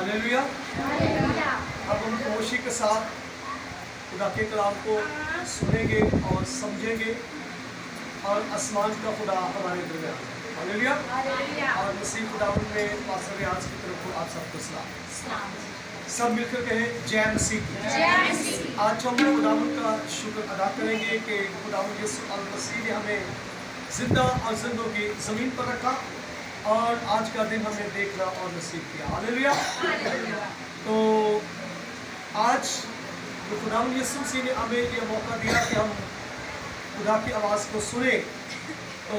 Hallelujah. अब हम खामोशी के साथ खुदा के कलाम को सुनेंगे और समझेंगे और आसमान का खुदा हमारे दरमियान है। हालेलुया। और मसीह खुदावंद में पास्टर रियाज की तरफ को आप सबको सलाम। सब मिलकर कहें जय मसीह। आज हम खुदावंद का शुक्र अदा करेंगे कि खुदावंद यीशु मसीह ने हमें जिंदा और जिंदगी ज़मीन पर रखा और आज का दिन हमें देखना और नसीब किया। हालेलुया। तो आज तो खुदावंद यीशु मसीह ने हमें ये मौका दिया कि हम खुदा की आवाज़ को सुने। तो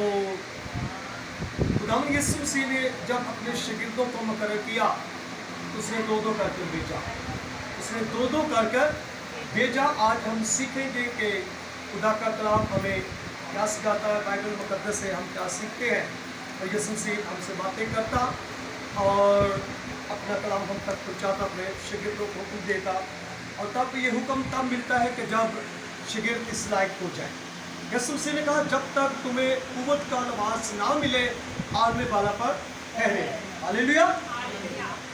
खुदावंद यीशु मसीह ने जब अपने शागिर्दों को मुकर्रर किया तो उसने दो दो करके भेजा। आज हम सीखेंगे कि खुदा का कलाम हमें क्या सिखाता है, बाइबल मुकद्दस से हम क्या सीखते हैं। और यीशु मसीह हमसे बातें करता और अपना कलाम हम तक पहुँचाता, अपने शागिर्दों को हुक्म देता। और तब ये हुक्म तब मिलता है कि जब शागिर्द इस लायक हो जाए। यीशु मसीह ने कहा जब तक तुम्हें कुव्वत का लिबास ना मिले आलमे बाला पर ठहरे। हालेलुया।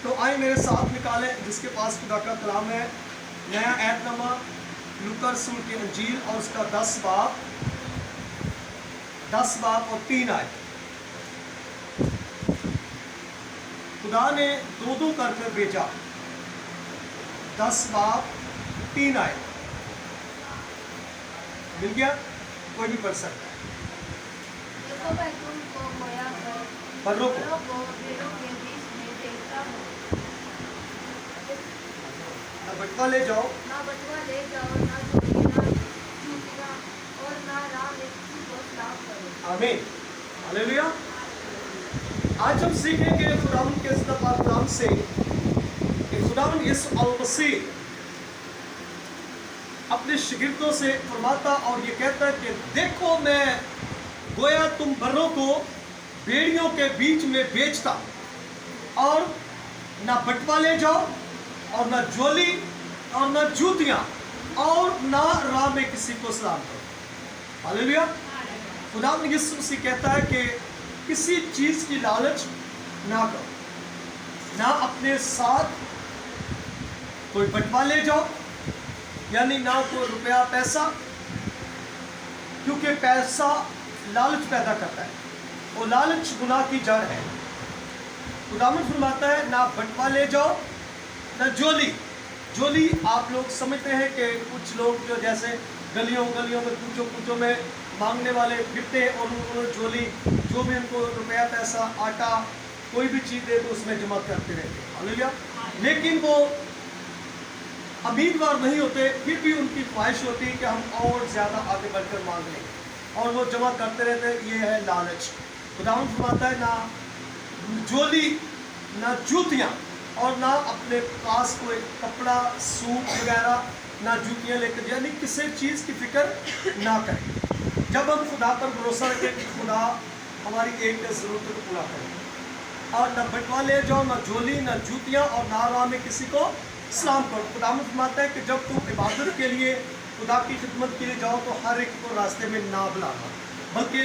तो आए मेरे साथ निकालें जिसके पास खुदा का कलाम है, नया ऐतनामा लूका रसूल की अंजील और उसका 10 बाब और 3 आयत। खुदा ने दो दो करके भेजा। 10 बाब 3 आयत मिल गया, कोई भी पढ़ सकता है। बर्रों को ना बटवा ले जाओ, ना जोड़ी, ना चूतियाँ, और ना राह में किसी को सलाम करो। आमीन। हालेलुया। आज हम सीखेंगे खुदावंद के ज़िंदा पाक कलाम से कि खुदावंद यीशु मसीह अपने शागिर्दों से फरमाता और ये कहता है कि देखो मैं गोया तुम बर्रों को भेड़ियों के बीच में बेचता, और ना बटवा ले जाओ और ना झोली और ना जूतियां और ना राह में किसी को सलाम करो। हालेलुया। खुदावंद यीशु मसीह कहता है कि किसी चीज की लालच ना करो, ना अपने साथ कोई बटवा ले जाओ, यानी ना कोई रुपया पैसा, क्योंकि पैसा लालच पैदा करता है, वो लालच गुनाह की जड़ है। खुदावंद फरमाता है ना बटवा ले जाओ ना झोली। आप लोग समझते हैं कि कुछ लोग जो जैसे गलियों में कूचों में मांगने वाले फिरते हैं और उनको झोली, जो भी उनको रुपया पैसा आटा कोई भी चीज़ दे तो उसमें जमा करते रहते हैं। हालेलुया। लेकिन वो उम्मीदवार नहीं होते, फिर भी उनकी ख्वाहिश होती है कि हम और ज़्यादा आगे बढ़कर मांग लें, और वो जमा करते रहते हैं। ये है लालच। खुदावंद फरमाता है ना झोली ना जूतियाँ और ना अपने पास कोई कपड़ा सूट वगैरह, ना जूतियाँ लेकर, यानी किसी चीज़ की फिक्र ना करें। जब हम खुदा पर भरोसा रखें कि खुदा हमारी एक ज़रूरत को पूरा करें। और ना बटवा ले जाओ, ना झोली ना जूतियाँ और ना राह में किसी को सलाम करो। खुदा फरमाता है कि जब तुम इबादत के लिए खुदा की खिदमत के लिए जाओ तो हर एक को रास्ते में ना बुलाना, बल्कि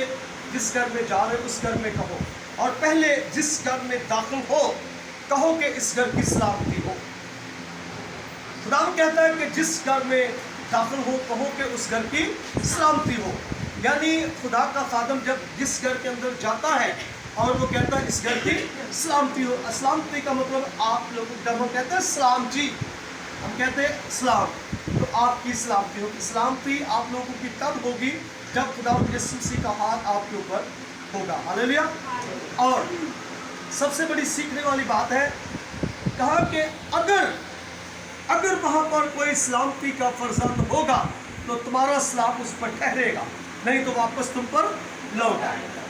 जिस घर में जा रहे हो उस घर में कहो, और पहले जिस घर में दाखिल हो कहो कि इस घर की सलामती हो। खुदा कहता है कि जिस घर में दाखिल हो कहो कि उस घर की सलामती हो। यानी खुदा का खादम जब जिस घर के अंदर जाता है और वो कहता है इस घर की सलामती हो। सलामती का मतलब आप लोग जब हम कहते हैं सलाम जी, हम कहते हैं सलाम, तो आपकी सलामती हो। सलामती आप लोगों की तब होगी जब खुदा यीशु मसीह का हाथ आपके ऊपर होगा। हालेलुया। और सबसे बड़ी सीखने वाली बात है, कहा कि अगर वहाँ पर कोई सलामती का फर्जंद होगा तो तुम्हारा सलाम उस पर ठहरेगा, नहीं तो वापस तुम पर लौट आएगा।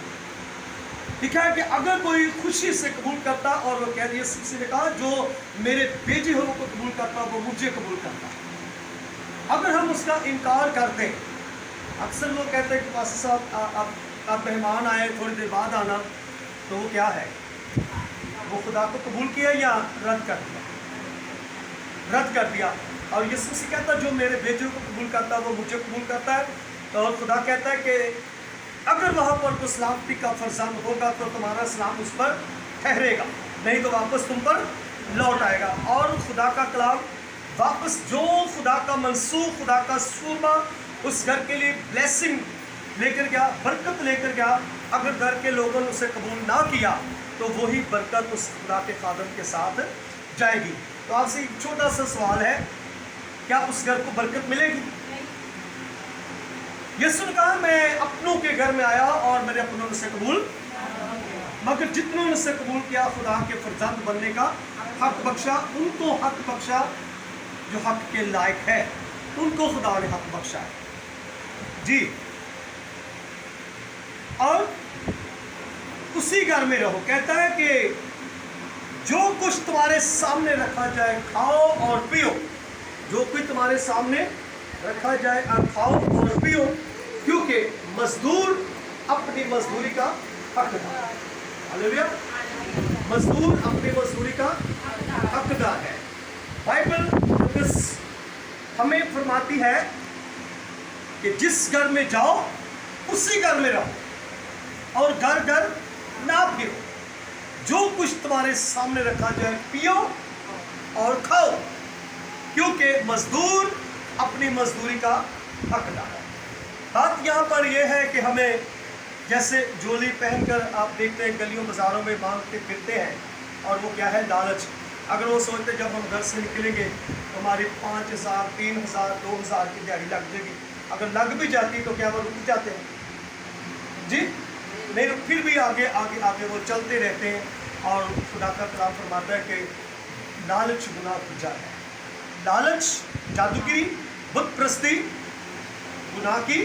ठीक है कि अगर कोई खुशी से कबूल करता, और वो कह दिया किसी ने कहा जो मेरे भेजे हुए को कबूल करता वो मुझे कबूल करता। अगर हम उसका इनकार करते, अक्सर लोग कहते हैं कि पास्टर साहब आप मेहमान आए थोड़ी देर बाद आना, तो वो क्या है, वो खुदा को कबूल किया या रद्द कर दिया। और यीशु मसीह कहता है जो मेरे भेजे को कबूल करता है वो मुझे कबूल करता है। और खुदा कहता है कि अगर वहाँ पर कोई सलामती का फर्जंद होगा तो तुम्हारा सलाम उस पर ठहरेगा, नहीं तो वापस तुम पर लौट आएगा। और खुदा का कलाम वापस जो खुदा का मंसूख, खुदा का सूबा उस घर के लिए ब्लेसिंग लेकर गया, बरकत लेकर गया, अगर घर के लोगों ने उसे कबूल ना किया तो वही बरकत उस खुदा के खादम के साथ जाएगी। तो आपसे एक छोटा सा सवाल है, क्या उस घर को बरकत मिलेगी? यीशु ने कहा मैं अपनों के घर में आया और मेरे अपनों ने से कबूल, मगर जितनों ने से कबूल किया खुदा के फरजंद बनने का हक बख्शा, उनको हक बख्शा जो हक के लायक है, उनको खुदा ने हक बख्शा है जी। और उसी घर में रहो। कहता है कि जो कुछ तुम्हारे सामने रखा जाए खाओ और पियो, जो कुछ तुम्हारे सामने रखा जाए और खाओ और पियो, क्योंकि मजदूर अपनी मजदूरी का हकदार। हालेलुया। मजदूर अपनी मजदूरी का हकदार है। बाइबल हमें फरमाती है कि जिस घर में जाओ उसी घर में रहो और घर घर ना फिरो, जो कुछ तुम्हारे सामने रखा जाए पियो और खाओ, क्योंकि मजदूर अपनी मजदूरी का हकदार है। बात यहाँ पर यह है कि हमें जैसे झोली पहनकर आप देखते हैं गलियों बाजारों में मांगते फिरते हैं, और वो क्या है? लालच। अगर वो सोचते जब हम घर से निकलेंगे तो हमारी 5,000, 3,000, 2,000 की दिहाड़ी लग जाएगी, अगर लग भी जाती तो क्या वो रुक जाते हैं जी? नहीं, फिर भी आगे आगे आगे वो चलते रहते हैं। और खुदा का कलाम फरमाता है कि लालच गुनाह की जड़ है। लालच, जादूगिरी, बुत परस्ती गुनाह की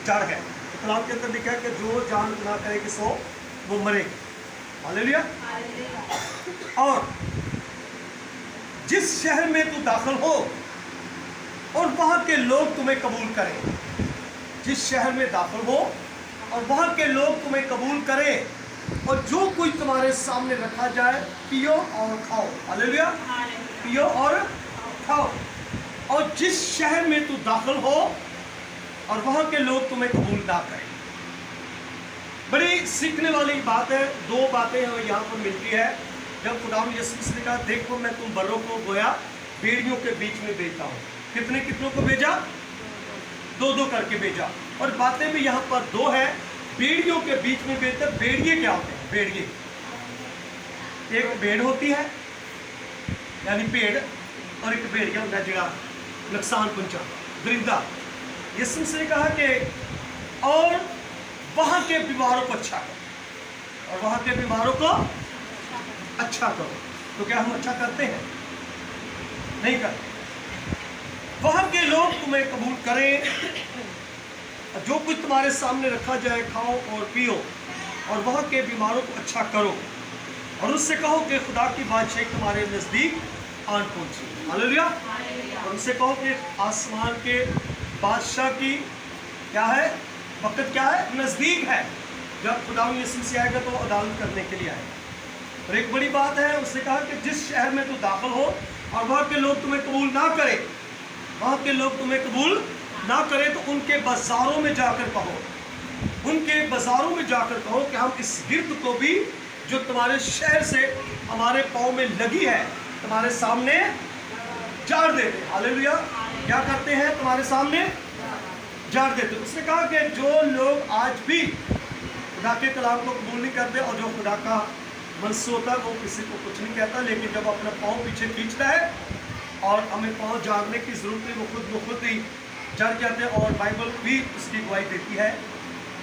जड़ है। तो कलाम के अंदर लिखा है कि जो जान गुनाह करेगी सो वो मरेगी। हालेलुया। और जिस शहर में तू दाखिल हो और वहाँ के लोग तुम्हें कबूल करें, जिस शहर में दाखिल हो और वहाँ के लोग तुम्हें कबूल करें, और जो कुछ तुम्हारे सामने रखा जाए पियो और खाओ। हालेलुया। पियो और खाओ। और जिस शहर में तू दाखिल हो और वहाँ के लोग तुम्हें कबूल ना करें। बड़ी सीखने वाली बात है। दो बातें हमें यहाँ पर मिलती है। जब खुदा यीशु ने कहा देखो मैं तुम बरों को गोया भेड़ियों के बीच में भेजता हूँ, कितनों को भेजा? 2-2 करके भेजा। और बातें भी यहाँ पर 2 है। भेड़ियों के बीच में भेजते। भेड़िए क्या होते हैं? भेड़िए, एक भेड़ होती है यानी पेड़, और एक भेड़िया होता है जगह नुकसान पहुंचा दरिंदा। यीशु ने कहा कि और वहाँ के बीमारों को अच्छा करो, और वहाँ के बीमारों को अच्छा करो। तो क्या हम अच्छा करते हैं? नहीं करते। वहाँ के लोग तुम्हें कबूल करें, जो कुछ तुम्हारे सामने रखा जाए खाओ और पियो, और वहाँ के बीमारों को अच्छा करो, और उससे कहो कि खुदा की बादशाही तुम्हारे नज़दीक आन पहुँची। हालेलुया। और उससे कहो कि आसमान के बादशाह की क्या है? वक्त क्या है? नज़दीक है। जब खुदा यीशु से आएगा तो अदालत करने के लिए आएगा। और एक बड़ी बात है, उसने कहा कि जिस शहर में तू दाखिल हो और वहाँ के लोग तुम्हें कबूल ना करें, वहाँ के लोग तुम्हें कबूल ना करें, तो उनके बाज़ारों में जाकर कहो, उनके बाज़ारों में जाकर कहो कि हम इस गिर्द को भी जो तुम्हारे शहर से हमारे पाँव में लगी है तुम्हारे सामने झाड़ देते। हालेलुया। क्या करते हैं? तुम्हारे सामने झाड़ देते। उसने कहा कि जो लोग आज भी खुदा के कलाम को कबूल नहीं करते, और जो खुदा का मंसूख होता है वो किसी को कुछ नहीं कहता, लेकिन जब अपना पाँव पीछे खींचता है और हमें पाँव झाड़ने की ज़रूरत है, वो खुद ही झड़ जाते हैं। और बाइबल भी उसकी गवाही देती है,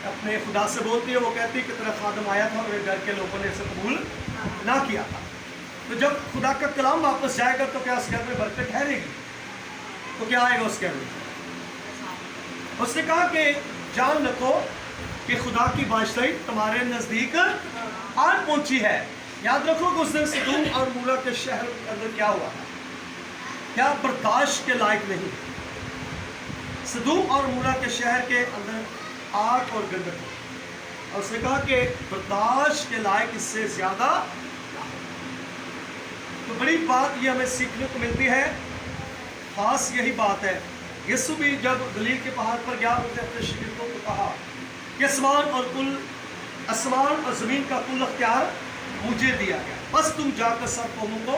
अपने खुदा से बोलती है, वो कहती है कि तेरा खादम आया था और घर के लोगों ने इसे कबूल ना किया था। तो जब खुदा का कलाम वापस जाएगा तो क्या उस घर में बरकत ठहरेगी? तो क्या आएगा उस घर में? उसने कहा कि जान रखो कि खुदा की बादशाही तुम्हारे नज़दीक आन पहुंची है। याद रखो कि उस दिन सदूम और मूला के शहर के अंदर क्या हुआ था? क्या बर्दाश्त के लायक नहीं? सदूम और मूला के शहर के अंदर आग और गंधक, और उसने कहा कि बर्दाश्त के लायक इससे ज़्यादा। तो बड़ी बात ये हमें सीखने को मिलती है। खास यही बात है, यीशु भी जब गलील के पहाड़ पर गया उसने अपने शिगिर्दों को कहा कि आसमान और ज़मीन का कुल अख्तियार मुझे दिया गया, बस तुम जाकर सब कौमों को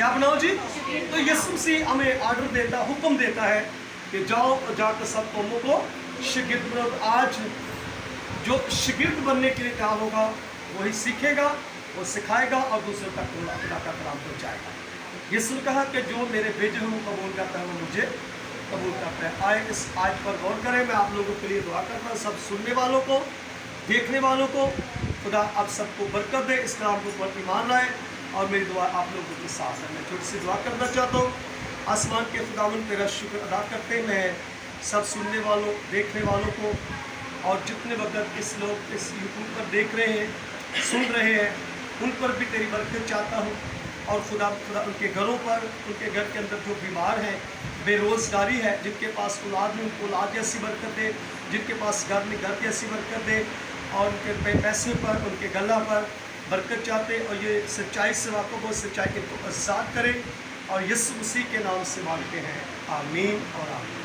क्या बनाओ जी? तो यीशु मसीह हमें ऑर्डर देता, हुक्म देता है कि जाओ और जाकर सब कौमों को शागिर्द बनाओ। तो आज जो शागिर्द बनने के लिए कहा होगा वही सीखेगा, वो सिखाएगा और दूसरों तक खुदा का कलाम पहुँचाएगा। यीशु ने कहा कि जो मेरे भेजे हैं वो कबूल करता है, वो मुझे कबूल करता है। आए इस आज पर गौर करें। मैं आप लोगों के लिए दुआ करता हूँ, सब सुनने वालों को, देखने वालों को खुदा आप सबको बरकत दे, इस कलाम को पर ईमान लाए। और मेरी दुआ आप लोगों के साथ है। मैं छोटी सी दुआ करना चाहता हूँ। आसमान के खुदावंद तेरा शुक्र अदा करते मैं सब सुनने वालों, देखने वालों को और जितने वक्त इस लोग इस यूट्यूब पर देख रहे हैं, सुन रहे हैं, उन पर भी तेरी बरकत चाहता हूँ। और खुदा उनके घरों पर, उनके घर के अंदर जो बीमार हैं, बेरोज़गारी है, जिनके पास औलाद नहीं उनको औलाद जैसी बरकत दे, जिनके पास घर नहीं घर जैसी बरकत दे, और उनके पैसे पर, उनके गला पर बरकत चाहते। और ये सच्चाई से वाक़िफ़ हो, सच्चाई के तो आज़ाद करें। और यीशु मसीह के नाम से मांगते हैं, आमीन और आमीन।